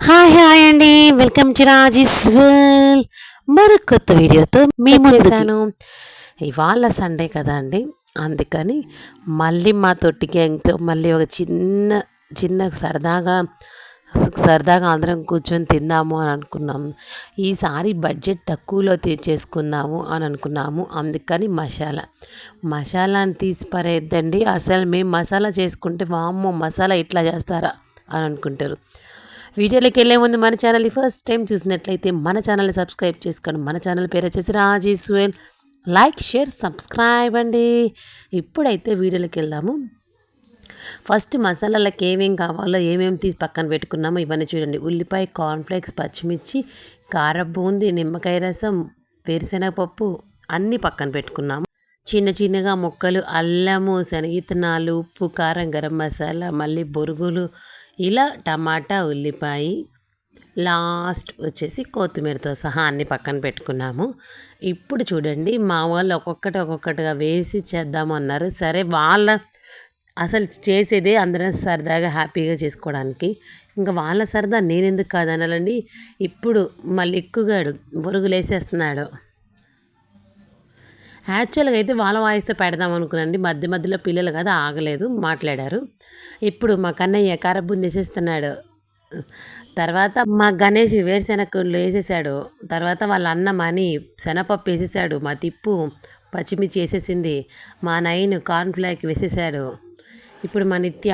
Hi అండి. Welcome to Raji's world. మరో కొత్త వీడియోతో మీ ముందుకు. ఇవాళ సండే కదా అండి, అందుకని మళ్ళీ మా తొట్టి గ్యాంగ్తో మళ్ళీ ఒక చిన్న సరదాగా అందరం కూర్చొని తిందాము అని అనుకున్నాము. ఈసారి బడ్జెట్ తక్కువలో చేసుకుందాము అని అనుకున్నాము. అందుకని మసాలాని తీసి పరేద్దండి. అసలు మేము మసాలా చేసుకుంటే వామ్మో మసాలా ఇట్లా చేస్తారా అని అనుకుంటారు. వీడియోలోకి వెళ్ళే ముందు మన ఛానల్ని ఫస్ట్ టైం చూసినట్లయితే మన ఛానల్ని సబ్స్క్రైబ్ చేసుకోండి. మన ఛానల్ పేరు వచ్చేసి Rajesh world. Like, share, subscribe అండి. ఇప్పుడైతే వీడియోలోకి వెళ్దాము. ఫస్ట్ మసాలాలకు ఏమేమి కావాలో ఏమేమి తీసి పక్కన పెట్టుకున్నామో ఇవన్నీ చూడండి. ఉల్లిపాయ, కార్న్ఫ్లేక్స్, పచ్చిమిర్చి, కారం బూంది, నిమ్మకాయ రసం, వేరుశనగపప్పు అన్నీ పక్కన పెట్టుకున్నాము. చిన్నగా ముక్కలు, అల్లము, శనగిత్తనాలు, ఉప్పు, కారం, గరం మసాలా, మళ్ళీ బొరుగులు, ఇలా టమాటా, ఉల్లిపాయ, లాస్ట్ వచ్చేసి కొత్తిమీరతో సహా అన్నీ పక్కన పెట్టుకున్నాము. ఇప్పుడు చూడండి, మా వాళ్ళు ఒక్కొక్కటిగా వేసి చేద్దాము అన్నారు. సరే, అసలు చేసేదే అందరం సరదాగా హ్యాపీగా చేసుకోవడానికి. ఇంకా వాళ్ళ సరదా నేనెందుకు కాదనాలండి. ఇప్పుడు మళ్ళీ ఎక్కువగాడు బొరుగులు వేసేస్తున్నాడు. యాక్చువల్గా అయితే వాళ్ళ వాయిస్తో పెడదాం అనుకున్నాండి. మధ్యలో పిల్లలు కదా ఆగలేదు, మాట్లాడారు. ఇప్పుడు మా కన్నయ్య కారబుంది వేసేస్తున్నాడు. తర్వాత మా గణేష్ వేరుశెనగలు వేసేసాడు. తర్వాత వాళ్ళ అన్న మని శనగపప్పు వేసేసాడు. మా తిప్పు పచ్చిమిర్చి వేసేసింది. మా నైన్ కార్న్ఫ్లేక్ వేసేసాడు. ఇప్పుడు మా నిత్య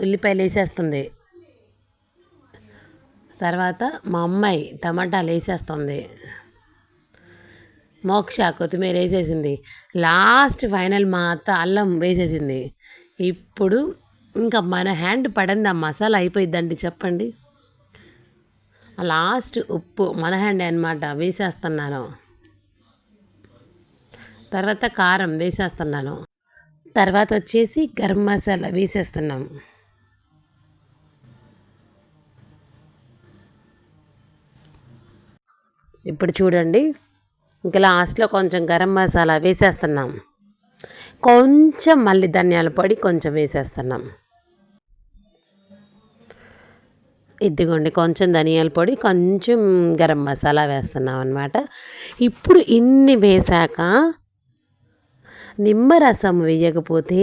ఉల్లిపాయలు వేసేస్తుంది. తర్వాత మా అమ్మాయి టమాటాలు వేసేస్తుంది. మోక్ష కొత్తిమీర వేసేసింది. లాస్ట్ ఫైనల్ మా అత్త అల్లం వేసేసింది. ఇప్పుడు ఇంకా మన హ్యాండ్ పడింది ఆ మసాలా అయిపోయిద్దండి. చెప్పండి, లాస్ట్ ఉప్పు మన హ్యాండ్ అనమాట వేసేస్తున్నాను. తర్వాత కారం వేసేస్తున్నాను. తర్వాత వచ్చేసి గరం మసాలా వేసేస్తున్నాం. ఇప్పుడు చూడండి, ఇంకా లాస్ట్లో కొంచెం గరం మసాలా వేసేస్తున్నాం. కొంచెం మళ్ళీ ధనియాల పొడి కొంచెం వేసేస్తున్నాం. ఇదిగోండి, కొంచెం ధనియాల పొడి, కొంచెం గరం మసాలా వేస్తున్నాం అన్నమాట. ఇప్పుడు ఇన్ని వేసాక నిమ్మరసం వేయకపోతే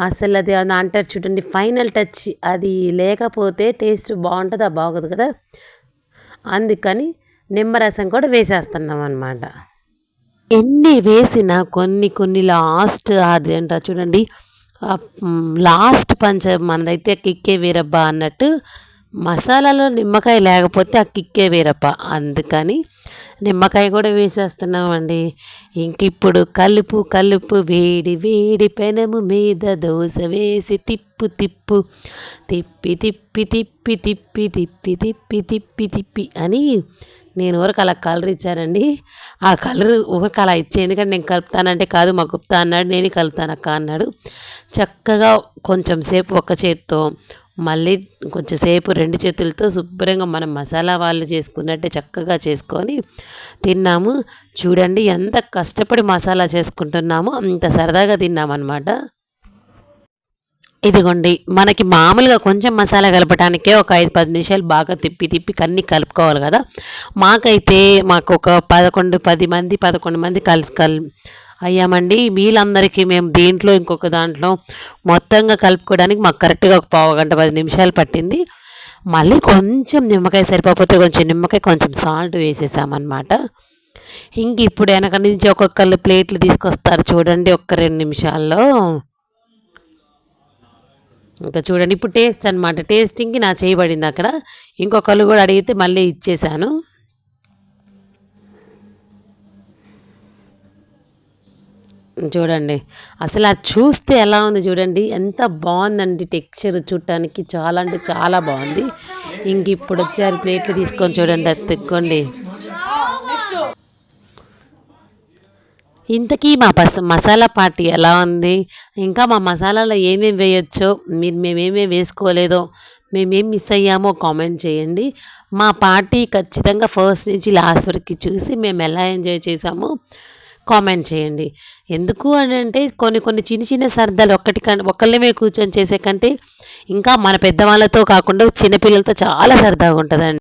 అసలు అది అంటారు చూడండి, ఫైనల్ టచ్ అది లేకపోతే టేస్ట్ బాగుంటుందా బాగోదు కదా. అందుకని నిమ్మరసం కూడా వేసేస్తున్నాం అన్నమాట. ఎన్ని వేసినా కొన్ని లాస్ట్ అది అంటారు చూడండి, లాస్ట్ పంచ మనదైతే కిక్కే వీరబ్బ అన్నట్టు. మసాలాలో నిమ్మకాయ లేకపోతే ఆ కిక్కే వీరప్ప. అందుకని నిమ్మకాయ కూడా వేసేస్తున్నామండి. ఇంక ఇప్పుడు కలుపు వేడి పెనము మీద దోశ వేసి తిప్పు తిప్పి తిప్పి అని నేను ఊరికి అలా కలర్ ఇచ్చానండి. ఆ కలర్ ఊరికి అలా ఇచ్చే, ఎందుకంటే నేను కలుపుతానంటే కాదు మా గుప్తా అన్నాడు, నేను కలుపుతాను అక్క అన్నాడు. చక్కగా కొంచెం సేపు ఒక చేత్తో, మళ్ళీ కొంచెం సేపు రెండు చేతులతో శుభ్రంగా మనం మసాలా వాళ్ళు చేసుకున్నట్టే చక్కగా చేసుకొని తిన్నాము. చూడండి ఎంత కష్టపడి మసాలా చేసుకుంటున్నామో అంత సరదాగా తిన్నామన్నమాట. ఇదిగోండి, మనకి మామూలుగా కొంచెం మసాలా కలపడానికే ఒక 5-10 నిమిషాలు బాగా తిప్పి కన్నీ కలుపుకోవాలి కదా. మాకు ఒక 10 మంది కలిసి అయ్యామండి. వీళ్ళందరికీ మేము దీంట్లో ఇంకొక దాంట్లో మొత్తంగా కలుపుకోవడానికి మాకు కరెక్ట్గా ఒక 10 నిమిషాలు పట్టింది. మళ్ళీ కొంచెం నిమ్మకాయ సరిపోతే కొంచెం నిమ్మకాయ, కొంచెం సాల్ట్ వేసేసామన్నమాట. ఇంక ఇప్పుడు వెనక నుంచి ఒక్కొక్కళ్ళు ప్లేట్లు తీసుకొస్తారు చూడండి, 1-2 నిమిషాల్లో. ఇంకా చూడండి, ఇప్పుడు టేస్ట్ అనమాట. టేస్టింగ్కి నా చేయబడింది అక్కడ. ఇంకొకళ్ళు కూడా అడిగితే మళ్ళీ ఇచ్చేసాను. చూడండి, అసలు అది చూస్తే ఎలా ఉంది చూడండి, ఎంత బాగుందండి టెక్స్చర్. చూడటానికి చాలా అంటే చాలా బాగుంది. ఇంక ఇప్పుడు వచ్చారు ప్లేట్లు తీసుకొని చూడండి, అది తెక్కోండి. ఇంతకీ మా మసాలా పార్టీ ఎలా ఉంది, ఇంకా మా మసాలాలో ఏమేమి వేయచ్చో, మేమేమేమి వేసుకోలేదో, మేమేం మిస్ అయ్యామో కామెంట్ చేయండి. మా పార్టీ ఖచ్చితంగా ఫస్ట్ నుంచి లాస్ట్ వరకు చూసి మేము ఎలా ఎంజాయ్ చేసామో కామెంట్ చేయండి. ఎందుకు అని అంటే కొన్ని కొన్ని చిన్న చిన్న సరదాలు ఒక్కళ్ళమే కూర్చొని చేసే కంటే ఇంకా మన పెద్దవాళ్ళతో కాకుండా చిన్నపిల్లలతో చాలా సరదాగా ఉంటుందండి.